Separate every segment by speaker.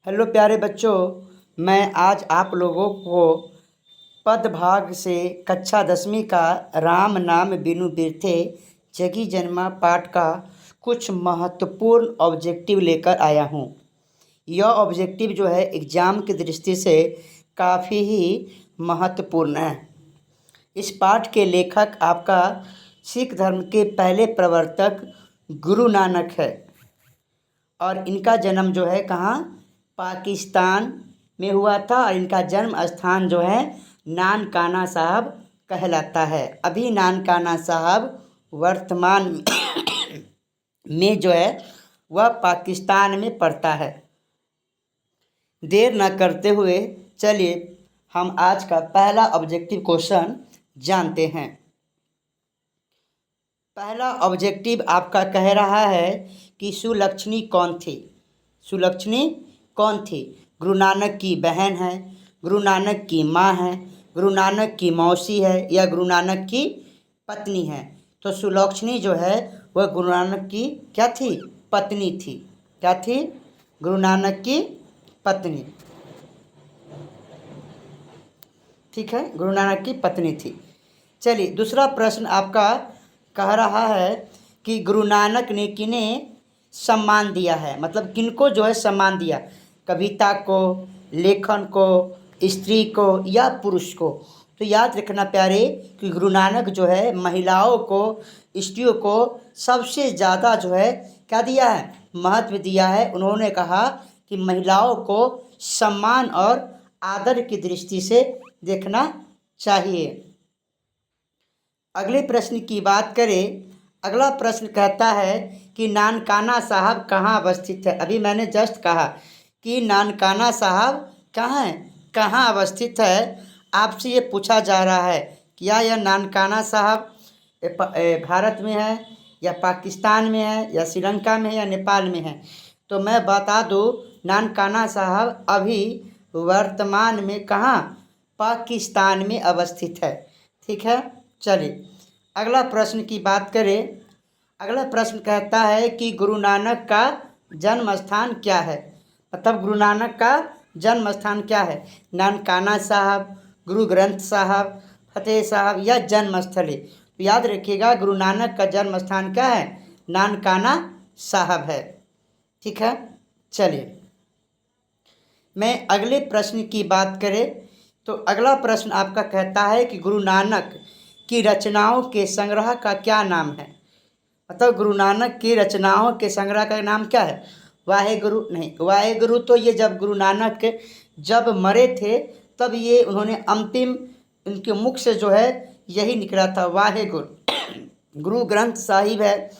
Speaker 1: Hello प्यारे बच्चों, मैं आज आप लोगों को पदभाग से कक्षा 10वीं का राम नाम बिनु बिरथे जगी जन्मा पाठ का कुछ महत्वपूर्ण ऑब्जेक्टिव लेकर आया हूँ। यह ऑब्जेक्टिव जो है एग्ज़ाम की दृष्टि से काफ़ी ही महत्वपूर्ण है। इस पाठ के लेखक आपका सिख धर्म के पहले प्रवर्तक गुरु नानक है और इनका जन्म जो है कहाँ, पाकिस्तान में हुआ था और इनका जन्म स्थान जो है नानकाना साहब कहलाता है। अभी नानकाना साहब वर्तमान में जो है वह पाकिस्तान में पड़ता है। देर न करते हुए चलिए हम आज का पहला ऑब्जेक्टिव क्वेश्चन जानते हैं। पहला ऑब्जेक्टिव आपका कह रहा है कि सुलक्षणी कौन थी। सुलक्षणी कौन थी? गुरु नानक की बहन है, गुरु नानक की माँ है, गुरु नानक की मौसी है या गुरु नानक की पत्नी है। तो सुलक्षणी जो है वह गुरु नानक की क्या थी? पत्नी थी। क्या थी? गुरु नानक की पत्नी। ठीक है, गुरु नानक की पत्नी थी। चलिए दूसरा प्रश्न आपका कह रहा है कि गुरु नानक ने किन्हें सम्मान दिया है, मतलब किनको जो है सम्मान दिया, कविता को, लेखन को, स्त्री को या पुरुष को। तो याद रखना प्यारे कि गुरु नानक जो है महिलाओं को, स्त्रियों को सबसे ज़्यादा जो है क्या दिया है? महत्व दिया है। उन्होंने कहा कि महिलाओं को सम्मान और आदर की दृष्टि से देखना चाहिए। अगले प्रश्न की बात करें। अगला प्रश्न कहता है कि नानकाना साहब कहाँ अवस्थित है। अभी मैंने जस्ट कहा कि नानकाना साहब कहाँ है, कहाँ अवस्थित है। आपसे ये पूछा जा रहा है क्या यह नानकाना साहब भारत में है या पाकिस्तान में है या श्रीलंका में है या नेपाल में है। तो मैं बता दूँ, नानकाना साहब अभी वर्तमान में कहाँ, पाकिस्तान में अवस्थित है। ठीक है, चलिए अगला प्रश्न की बात करें। अगला प्रश्न कहता है कि गुरु नानक का जन्म स्थान क्या है, मतलब गुरु नानक का जन्म स्थान क्या है? नानकाना साहब, गुरु ग्रंथ साहब, फतेह साहब या जन्मस्थली। तो याद रखिएगा गुरु नानक का जन्म स्थान क्या है? नानकाना साहब है। ठीक है, चलिए मैं अगले प्रश्न की बात करें तो अगला प्रश्न आपका कहता है कि गुरु नानक की रचनाओं के संग्रह का क्या नाम है, मतलब गुरु नानक की रचनाओं के संग्रह का नाम क्या है? वाहेगुरु नहीं, वाहेगुरु तो ये जब गुरु नानक जब मरे थे तब ये उन्होंने अंतिम उनके मुख से जो है यही निकला था, वाहेगुरु। गुरु ग्रंथ साहिब है,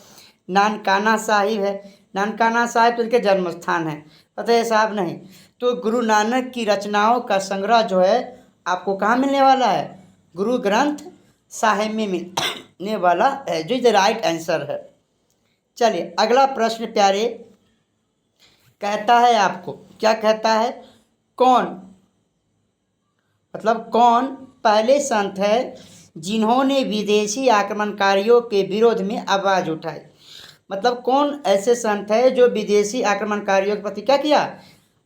Speaker 1: नानकाना साहिब है। नानकाना साहिब तो उनके जन्म स्थान है, फतेह साहब नहीं। तो गुरु नानक की रचनाओं का संग्रह जो है आपको कहाँ मिलने वाला है? गुरु ग्रंथ साहिब में मिलने वाला है, जो इज राइट आंसर है। चलिए अगला प्रश्न प्यारे कहता है, आपको क्या कहता है, कौन, मतलब कौन पहले संत है जिन्होंने विदेशी आक्रमणकारियों के विरोध में आवाज़ उठाई। मतलब कौन ऐसे संत है जो विदेशी आक्रमणकारियों के प्रति क्या किया?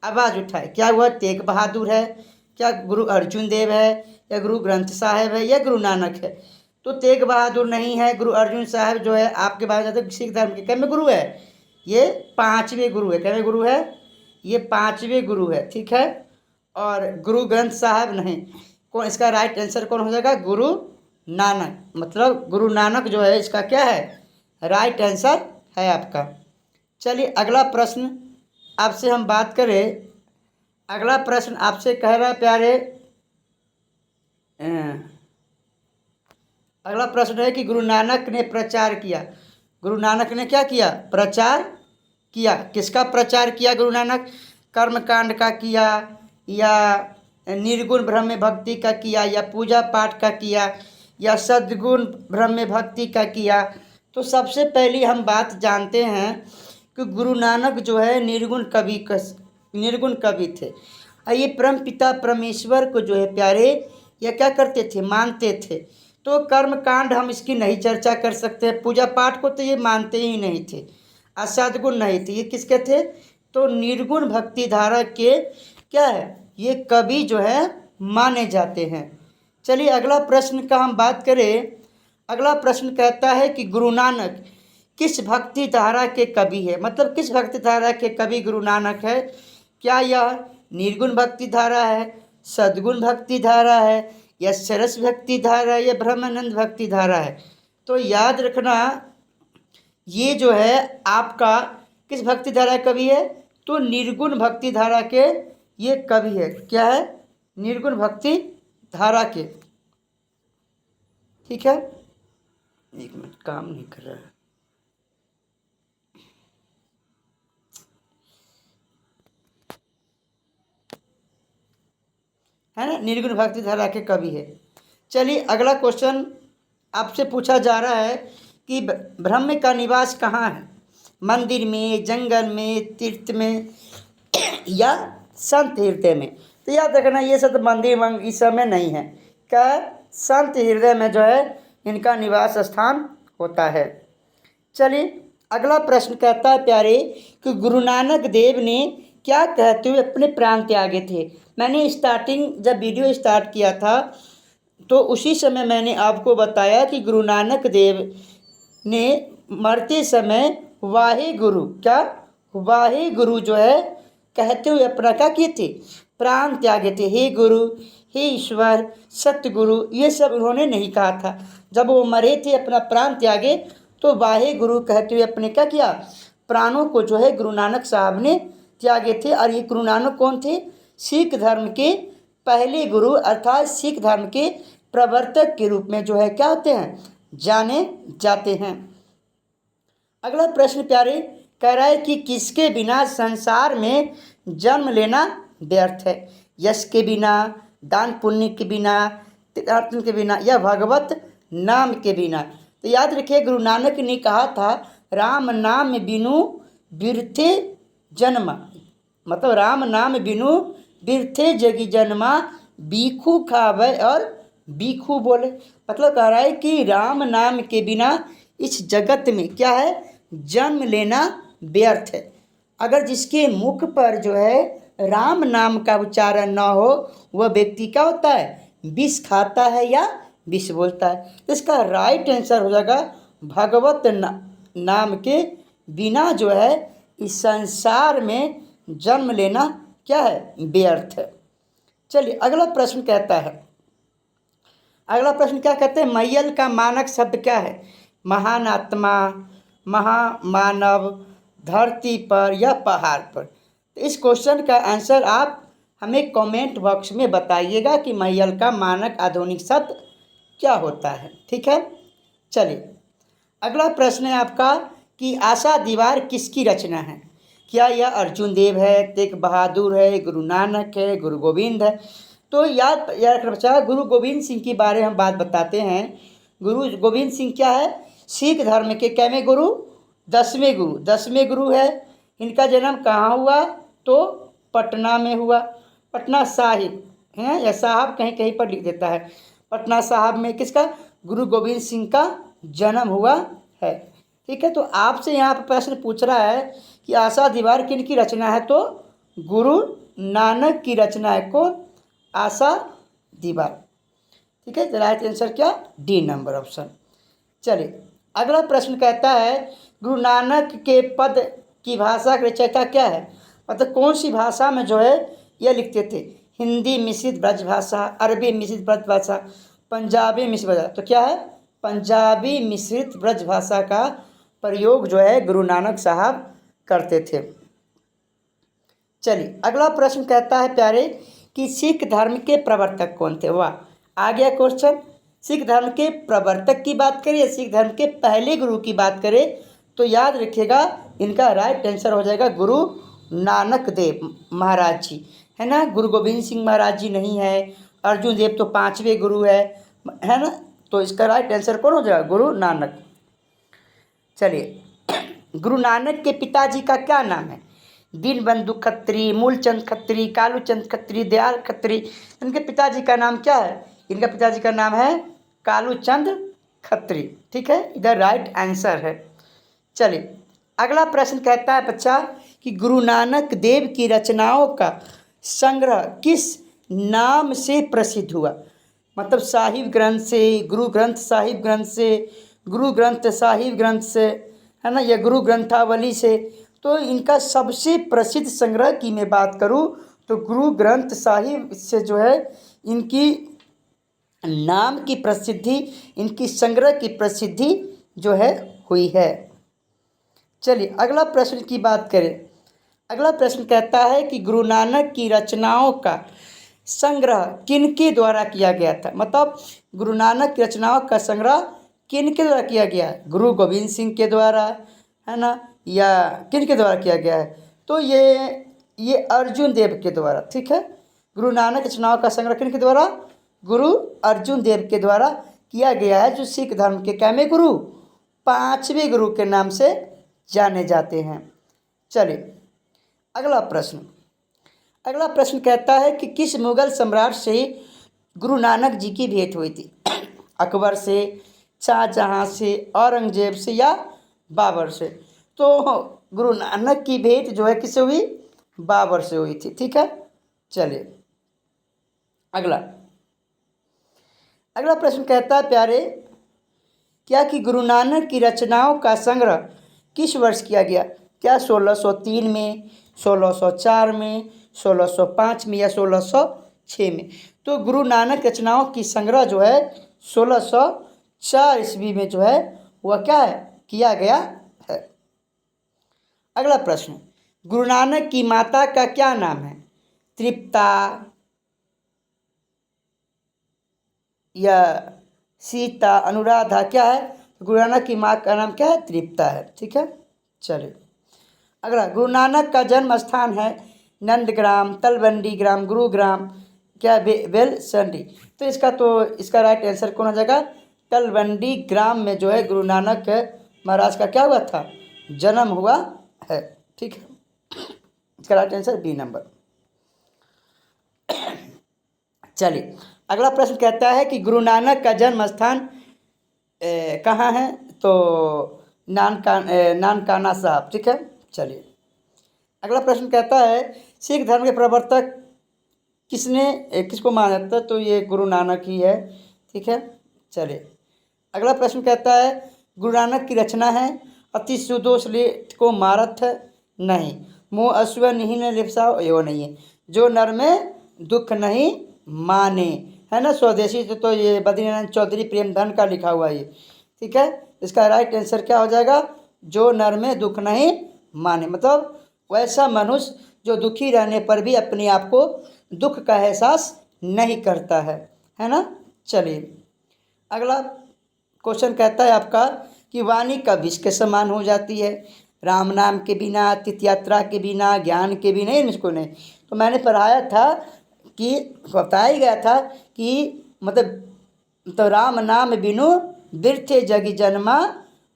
Speaker 1: आवाज़ उठाए। क्या वह तेग बहादुर है, क्या गुरु अर्जुन देव है या गुरु ग्रंथ साहिब है या गुरु नानक है? तो तेग बहादुर नहीं है। गुरु अर्जुन साहिब जो है आपके बारे में सिख धर्म के कैवें गुरु है? ये 5वें गुरु है। कैवें गुरु है? ये 5वें गुरु है। ठीक है, और गुरु ग्रंथ साहिब नहीं। कौन इसका राइट आंसर कौन हो जाएगा? गुरु नानक, मतलब गुरु नानक जो है इसका क्या है? राइट आंसर है आपका। चलिए अगला प्रश्न आपसे हम बात करें। अगला प्रश्न आपसे कह रहा है प्यारे, अगला प्रश्न है कि गुरु नानक ने प्रचार किया। गुरु नानक ने क्या किया? प्रचार किया। किसका प्रचार किया गुरु नानक? कर्मकांड का किया या निर्गुण ब्रह्म भक्ति का किया या पूजा पाठ का किया या सद्गुण ब्रह्म भक्ति का किया? तो सबसे पहले हम बात जानते हैं कि गुरु नानक जो है निर्गुण कवि थे। और ये परम पिता परमेश्वर को जो है प्यारे यह क्या करते थे? मानते थे। तो कर्म कांड हम इसकी नहीं चर्चा कर सकते। पूजा पाठ को तो ये मानते ही नहीं थे। सद्गुण नहीं थे। ये किसके थे? तो निर्गुण भक्ति धारा के क्या है, ये कवि जो है माने जाते हैं। चलिए अगला प्रश्न का हम बात करें। अगला प्रश्न कहता है कि गुरु नानक किस भक्ति धारा के कवि है, मतलब किस भक्ति धारा के कवि गुरु नानक है। क्या यह निर्गुण भक्ति धारा है, सद्गुण भक्ति धारा है, या सरस भक्ति धारा है, या ब्रह्मानंद भक्ति धारा है। तो याद रखना ये जो है आपका किस भक्ति धारा कवि है, तो निर्गुण भक्ति धारा के ये कवि है। क्या है, निर्गुण भक्ति धारा के। ठीक है, एक मिनट काम नहीं कर रहा है ना, निर्गुण भक्ति धारा के कवि है। चलिए अगला क्वेश्चन आपसे पूछा जा रहा है कि ब्रह्म का निवास कहाँ है, मंदिर में, जंगल में, तीर्थ में या संत हृदय में। तो याद रखना ये सब मंदिर इस समय नहीं है, क्या संत हृदय में जो है इनका निवास स्थान होता है। चलिए अगला प्रश्न कहता है प्यारे कि गुरु नानक देव ने क्या कहते हुए अपने प्राण त्यागे थे। मैंने स्टार्टिंग जब वीडियो स्टार्ट किया था तो उसी समय मैंने आपको बताया कि गुरु नानक देव ने मरते समय वाहे गुरु, क्या वाहे गुरु जो है कहते हुए अपना क्या किए थे, प्राण त्यागे थे। हे गुरु, हे ईश्वर, सतगुरु, ये सब उन्होंने नहीं कहा था। जब वो मरे थे अपना प्राण त्यागे तो वाहे गुरु कहते हुए अपने क्या किया, प्राणों को जो है गुरु नानक साहब ने त्यागे थे। और ये गुरु नानक कौन थे, सिख धर्म के पहले गुरु अर्थात सिख धर्म के प्रवर्तक के रूप में जो है क्या होते हैं, जाने जाते हैं। अगला प्रश्न प्यारे कह रहा है कि किसके बिना संसार में जन्म लेना व्यर्थ है, यश के बिना, दान पुण्य के बिना, तीर्थाटन के बिना, या भगवत नाम के बिना। तो याद रखिए गुरु नानक ने कहा था राम नाम बिनु बिरथे जन्मा, मतलब राम नाम बिनु बिरथे जगी जन्मा, बीखू खावे और बीखू बोले। मतलब कह रहा है कि राम नाम के बिना इस जगत में क्या है, जन्म लेना व्यर्थ है। अगर जिसके मुख पर जो है राम नाम का उच्चारण ना हो वह व्यक्ति क्या होता है, विष खाता है या विष बोलता है। तो इसका राइट आंसर हो जाएगा भगवत नाम के बिना जो है इस संसार में जन्म लेना क्या है, व्यर्थ है। चलिए अगला प्रश्न कहता है, अगला प्रश्न क्या कहते हैं, मैयल का मानक शब्द क्या है, महान आत्मा, महामानव, धरती पर या पहाड़ पर। तो इस क्वेश्चन का आंसर आप हमें कमेंट बॉक्स में बताइएगा कि मैयल का मानक आधुनिक शब्द क्या होता है। ठीक है, चलिए अगला प्रश्न है आपका कि आशा दीवार किसकी रचना है। क्या यह अर्जुन देव है, तेग बहादुर है, गुरु नानक है, गुरु गोविंद है। तो याद रखना बच्चा, गुरु गोविंद सिंह के बारे में हम बात बताते हैं। गुरु गोविंद सिंह क्या है, सिख धर्म के कैवें गुरु, 10वें गुरु है। इनका जन्म कहाँ हुआ, तो पटना में हुआ। पटना साहिब हैं या साहब कहीं कहीं पर लिख देता है, पटना साहब में किसका, गुरु गोविंद सिंह का जन्म हुआ है। ठीक है, तो आपसे यहाँ पर प्रश्न पूछ रहा है कि आशा दीवार किन की रचना है, तो गुरु नानक की रचना है। कौन, आशा दीवार। ठीक है, राइट आंसर क्या, डी नंबर ऑप्शन। चलिए अगला प्रश्न कहता है गुरु नानक के पद की भाषा के रचयिता क्या है, मतलब कौन सी भाषा में जो है यह लिखते थे। हिंदी मिश्रित ब्रज भाषा, अरबी मिश्रित ब्रज भाषा, पंजाबी मिश्रित भाषा। तो क्या है, पंजाबी मिश्रित ब्रज भाषा का प्रयोग जो है गुरु नानक साहब करते थे। चलिए अगला प्रश्न कहता है प्यारे कि सिख धर्म के प्रवर्तक कौन थे। वाह, आ गया क्वेश्चन। सिख धर्म के प्रवर्तक की बात करें या सिख धर्म के पहले गुरु की बात करें, तो याद रखिएगा इनका राइट आंसर हो जाएगा गुरु नानक देव महाराज जी, है ना। गुरु गोविंद सिंह महाराज जी नहीं है, अर्जुन देव तो 5वें गुरु है ना। तो इसका राइट आंसर कौन हो जाएगा, गुरु नानक। चलिए गुरु नानक के पिताजी का क्या नाम है, दीनबंधु खत्री, मूलचंद खत्री, कालूचंद खत्री, दयाल खत्री। इनके पिताजी का नाम क्या है, इनका पिताजी का नाम है कालूचंद खत्री। ठीक है, इधर राइट आंसर है। चलिए अगला प्रश्न कहता है बच्चा कि कि गुरु नानक देव की रचनाओं का संग्रह किस नाम से प्रसिद्ध हुआ। मतलब साहिब ग्रंथ से, गुरु ग्रंथ साहिब ग्रंथ से, गुरु ग्रंथ साहिब ग्रंथ से, है ना, या गुरु ग्रंथावली से। तो इनका सबसे प्रसिद्ध संग्रह की मैं बात करूं तो गुरु ग्रंथ साहिब से जो है इनकी नाम की प्रसिद्धि, इनकी संग्रह की प्रसिद्धि जो है हुई है। चलिए अगला प्रश्न की बात करें। अगला प्रश्न कहता है कि गुरु नानक की रचनाओं का संग्रह किनके द्वारा किया गया था। मतलब गुरु नानक की रचनाओं का संग्रह किनके द्वारा किया गया है। गुरु गोविंद सिंह के द्वारा, है ना, या किनके द्वारा किया गया है। तो ये अर्जुन देव के द्वारा, ठीक है। गुरु नानक रचनाओं का संग्रह किनके द्वारा, गुरु अर्जुन देव के द्वारा किया गया है, जो सिख धर्म के कैमे गुरु, पांचवें गुरु के नाम से जाने जाते हैं। चलिए अगला प्रश्न। अगला प्रश्न कहता है कि किस मुगल सम्राट से गुरु नानक जी की भेंट हुई थी। अकबर से, शाहजहाँ से, औरंगजेब से या बाबर से। तो गुरु नानक की भेंट जो है किससे हुई, बाबर से हुई थी, ठीक है। चलिए अगला प्रश्न कहता है प्यारे, क्या कि गुरु नानक की रचनाओं का संग्रह किस वर्ष किया गया। क्या 1603 में, 1604 में, 1605 में या 1606 में। तो गुरु नानक रचनाओं की संग्रह जो है 1604 ईस्वी में जो है वह क्या है, किया गया है। अगला प्रश्न, गुरु नानक की माता का क्या नाम है। तृप्ता या सीता, अनुराधा, क्या है। गुरु नानक की माँ का नाम क्या है, तृप्ता है, ठीक है। चलिए अगला, गुरु नानक का जन्म स्थान है नंदग्राम, तलवंडी ग्राम, गुरुग्राम, क्या बेलसंडी। तो इसका राइट आंसर कौन हो जाएगा, तलवंडी ग्राम में जो है गुरु नानक महाराज का क्या हुआ था, जन्म हुआ है, ठीक है। इसका राइट आंसर बी नंबर। चलिए अगला प्रश्न कहता है कि गुरु नानक का जन्म स्थान कहाँ है। तो नानकाना साहब, ठीक है। चलिए अगला प्रश्न कहता है सिख धर्म के प्रवर्तक किसको माना जाता है। तो ये गुरु नानक ही है, ठीक है। चलिए अगला प्रश्न कहता है गुरु नानक की रचना है अति सुदोष लेट को मारथ नहीं, मोह अश्व नहीं लिप्सा, यो नहीं है, जो नर में दुख नहीं माने, है ना। स्वदेशी तो ये बद्रीनारायण चौधरी प्रेमधन का लिखा हुआ है, ठीक है। इसका राइट आंसर क्या हो जाएगा, जो नर में दुख नहीं माने। मतलब वैसा मनुष्य जो दुखी रहने पर भी अपने आप को दुख का एहसास नहीं करता है ना। चलिए अगला क्वेश्चन कहता है आपका कि वाणी कब विष के समान हो जाती है। राम नाम के बिना, तीर्थ यात्रा के बिना, ज्ञान के बिना, इसको नहीं। तो मैंने पढ़ाया था कि बताया गया था कि मतलब तो राम नाम बिनु बिरथे जगी जन्मा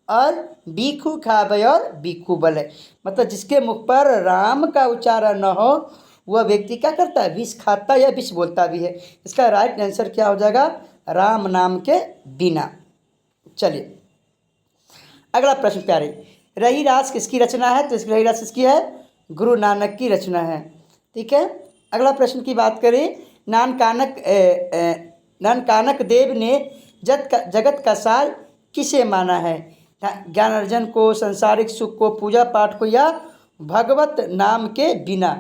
Speaker 1: और बीखू खाबे और बीखू बले। मतलब जिसके मुख पर राम का उच्चारण न हो वह व्यक्ति क्या करता है, विष खाता या विष बोलता भी है। इसका राइट आंसर क्या हो जाएगा, राम नाम के बिना। चलिए अगला प्रश्न प्यारे, रही रास किसकी रचना है। तो इसकी रही रास किसकी है, गुरु नानक की रचना है, ठीक है। अगला प्रश्न की बात करें, नानकानक देव ने जगत का सार किसे माना है। ज्ञान अर्जन को, संसारिक सुख को, पूजा पाठ को, या भगवत नाम के बिना।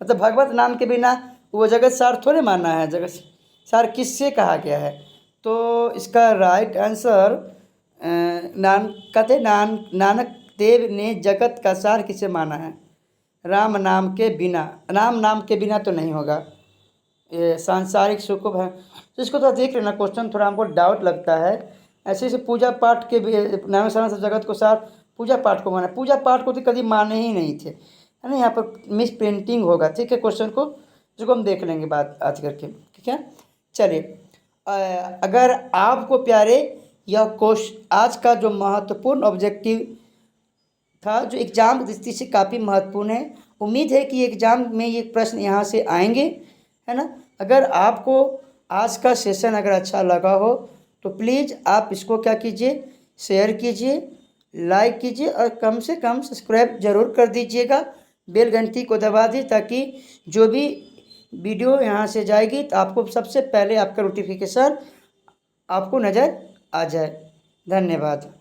Speaker 1: मतलब भगवत नाम के बिना वो जगत सार थोड़े माना है, जगत सार किससे कहा गया है। तो इसका राइट आंसर नानक देव ने जगत का सार किसे माना है, राम नाम के बिना। राम नाम के बिना तो नहीं होगा, ये सांसारिक सुख है। तो इसको थोड़ा देख लेना, क्वेश्चन थोड़ा हमको डाउट लगता है। ऐसे पूजा पाठ के नाम से जगत को सार पूजा पाठ को माना, पूजा पाठ को तो कभी माने ही नहीं थे, है ना। यहाँ पर मिस प्रिंटिंग होगा, ठीक है। क्वेश्चन को जिसको हम देख लेंगे बात आज करके, ठीक है। चलिए अगर आपको प्यारे यह क्वेश्चन आज का जो महत्वपूर्ण ऑब्जेक्टिव था, जो एग्ज़ाम की दृष्टि से काफ़ी महत्वपूर्ण है, उम्मीद है कि एग्ज़ाम में ये प्रश्न यहाँ से आएंगे, है ना। अगर आपको आज का सेशन अगर अच्छा लगा हो तो प्लीज़ आप इसको क्या कीजिए, शेयर कीजिए, लाइक कीजिए और कम से कम सब्सक्राइब ज़रूर कर दीजिएगा, बेल घंटी को दबा दी, ताकि जो भी वीडियो यहाँ से जाएगी तो आपको सबसे पहले आपका नोटिफिकेशन आपको नज़र आ जाए। धन्यवाद।